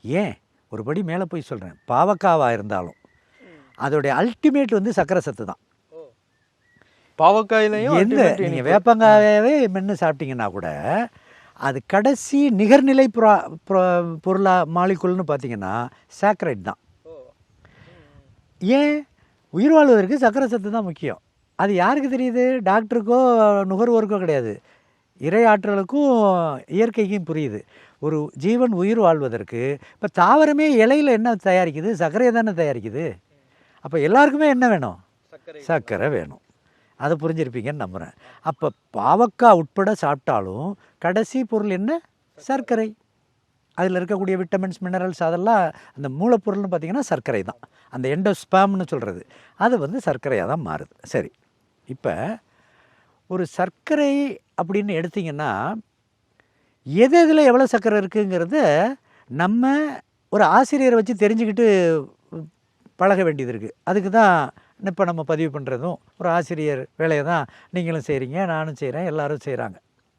ஏன் ஒரு படி மேலே போய் சொல்கிறேன், பாவக்காவாக இருந்தாலும் அதோடைய அல்டிமேட் வந்து சர்க்கரை சத்து தான். பாவக்காயிலையும் நீங்கள் வேப்பங்காயவே மென்று சாப்பிட்டீங்கன்னா கூட அது கடைசி நிகர்நிலை பொருளாக மாலிகுல்னு பார்த்தீங்கன்னா சாக்கரைட் தான். ஏன்? உயிர் வாழ்வதற்கு சர்க்கரை சத்து தான் முக்கியம். அது யாருக்கு தெரியுது? டாக்டருக்கோ நுகர்வோருக்கோ கிடையாது, இறை ஆற்றலுக்கும் இயற்கைக்கும் புரியுது. ஒரு ஜீவன் உயிர் வாழ்வதற்கு இப்போ தாவரமே இலையில் என்ன தயாரிக்குது? சர்க்கரையை தானே தயாரிக்குது. அப்போ எல்லாருக்குமே என்ன வேணும்? சர்க்கரை வேணும். அதை புரிஞ்சிருப்பீங்கன்னு நம்புகிறேன். அப்போ பாவக்காய் உட்பட சாப்பிட்டாலும் கடைசி பொருள் என்ன? சர்க்கரை. அதில் இருக்கக்கூடிய விட்டமின்ஸ், மினரல்ஸ் அதெல்லாம் அந்த மூலப்பொருள்னு பார்த்திங்கன்னா சர்க்கரை தான். அந்த எண்டோஸ்பாம்னு சொல்கிறது அது வந்து சர்க்கரையாக தான் மாறுது. சரி, இப்போ ஒரு சர்க்கரை அப்படின்னு எடுத்திங்கன்னா எது எதில் எவ்வளோ சர்க்கரை இருக்குங்கிறத நம்ம ஒரு ஆசிரியரை வச்சு தெரிஞ்சுக்கிட்டு பழக வேண்டியது இருக்குது. அதுக்கு தான் இப்போ நம்ம பதிவு பண்ணுறதும் ஒரு ஆசிரியர் வேலையை தான் நீங்களும் செய்கிறீங்க, நானும் செய்கிறேன், எல்லோரும் செய்கிறாங்க.